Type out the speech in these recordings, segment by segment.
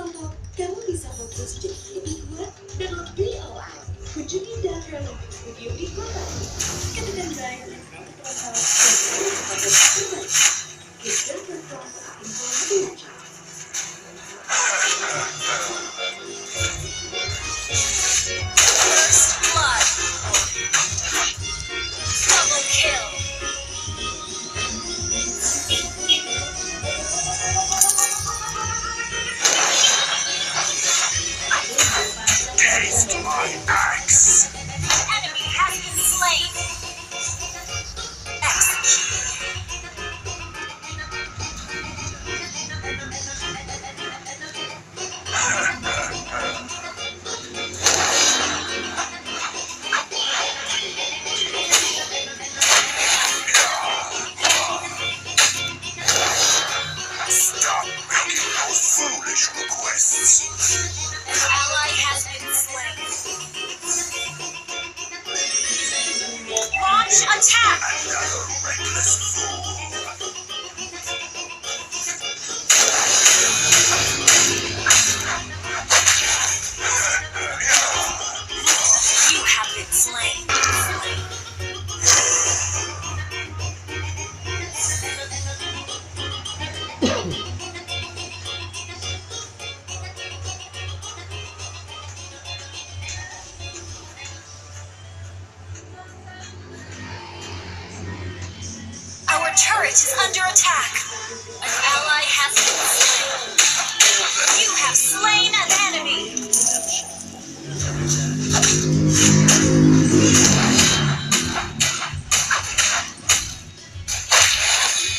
contoh, kamu bisa fokus jadi lebih kuat dan lebih awal. Kunjungi The Paralympic Studio di kota ini. Katakan baik dan kata pada terbaik. Kita berkuasa info lebih lanjut. First blood. Double kill. Taste my axe. The enemy has been slain. Execute. Stop making those foolish requests. An ally has been slain. Launch attack! Another reckless fool. You have been slain. Our turret is under attack. An ally has been slain. You have slain an enemy.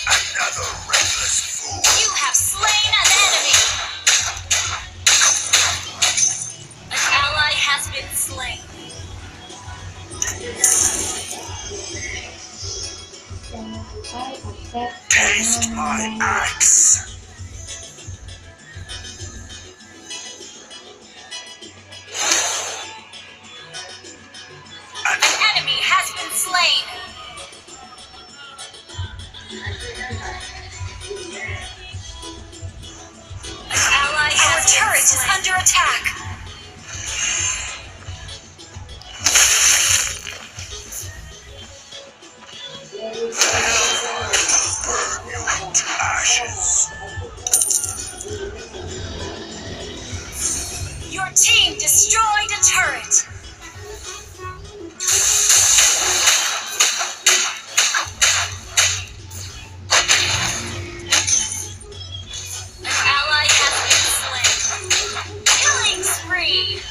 Another reckless fool. You have slain an enemy. An ally has been slain. Taste my axe. An enemy has been slain. An ally has Our turret is under attack. Burn you into ashes. Your team destroyed a turret. An ally has been slain. Killing spree.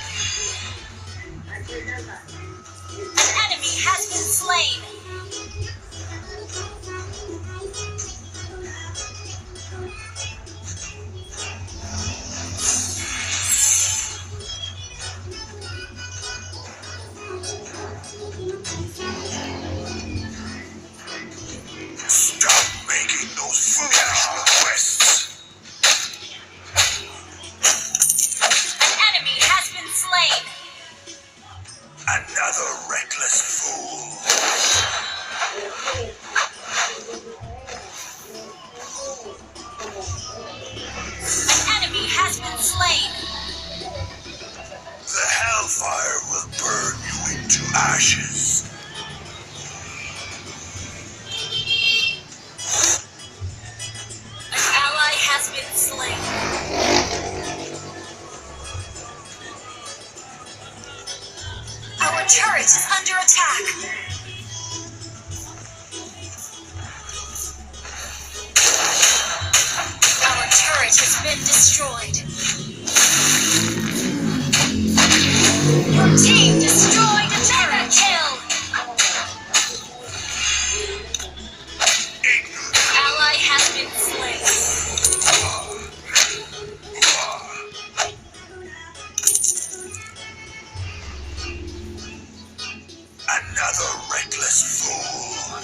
An enemy has been slain. Stop making those foolish requests. An enemy has been slain. Another reckless fool. An enemy has been slain. The hellfire will burn you into ashes. An ally has been slain. Our turret is under attack. Our turret has been destroyed. Your team destroyed a turret. Kill. Ally has been slain. Another reckless fool.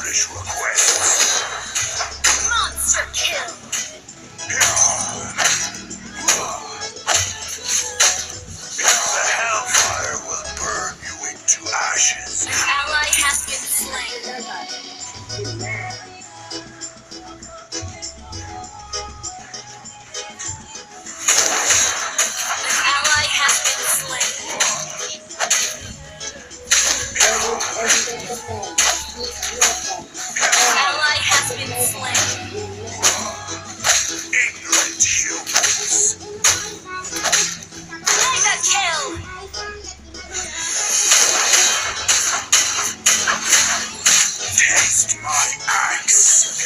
foolish requests. Monster kill. The hellfire will burn you into ashes. An ally has been slain. An ally has been slain. An ally has been slain. Ignorant humans. Mega kill. Taste my axe.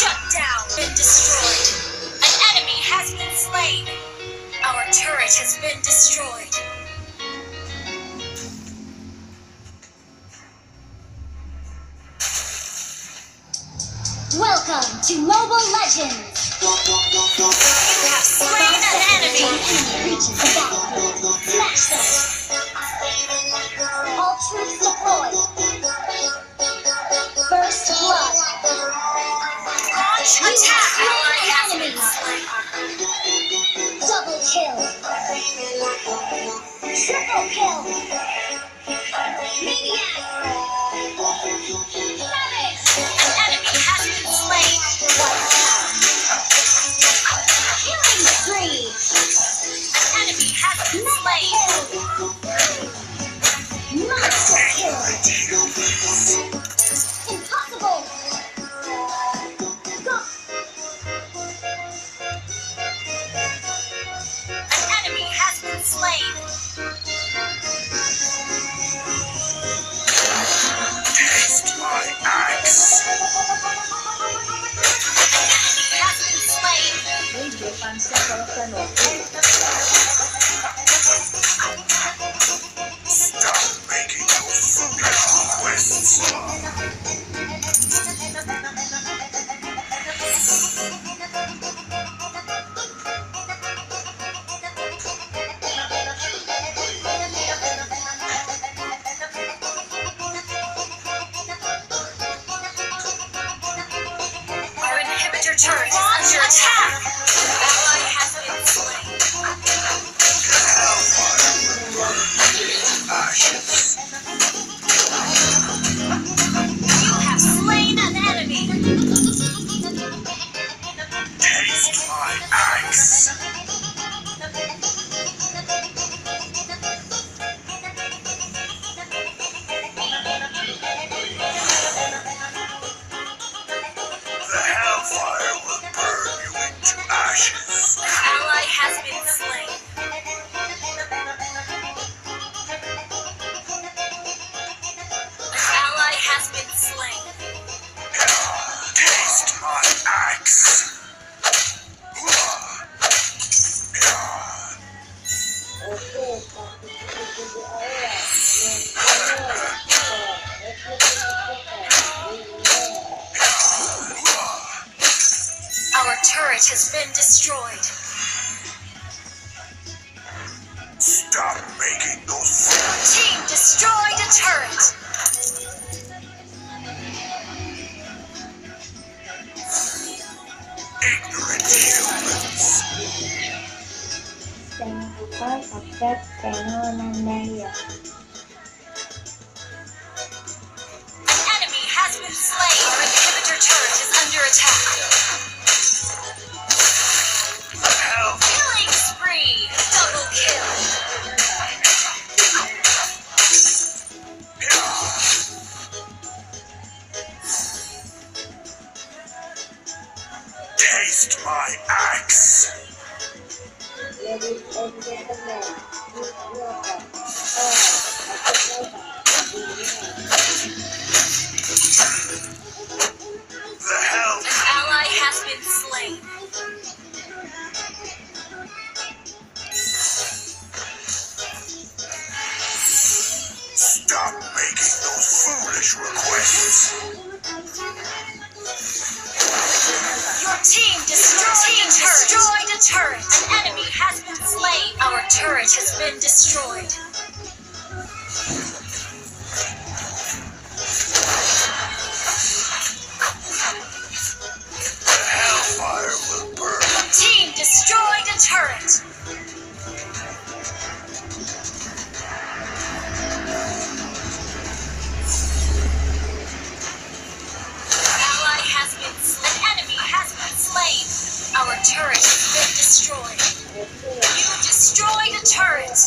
Shut down. Been destroyed. An enemy has been slain. Our turret has been destroyed. Welcome to Mobile Legends! You have slain an enemy. Reaches the battlefield. Smash them! All troops deployed! First blood! Launch attack. Ally has been slain. Double kill! Triple kill! Maniac! Savage! An enemy has been slain. Killing spree! An enemy has been slain. Monster kill! Humans. Impossible! Go! An enemy has been slain. Taste my axe. An enemy has been slain. Stop making those foolish requests. Our inhibitor turret is under attack. An ally has been slain. The hellfire will burn you into ashes. You have slain an enemy. Taste my axe. The hellfire will burn you into ashes. An ally has been slain. An ally has been slain. Taste my axe. Our turret has been destroyed. Stop making those Your team destroyed a turret. ignorant humans. An enemy has been slain. Our inhibitor turret is under attack. Help! Killing spree. Double kill. Taste my axe. The hell? An ally has been slain. Stop making those foolish requests. Your team destroyed a turret. An enemy has been slain. Our turret has been destroyed. Our turret has been destroyed. You destroyed a turret.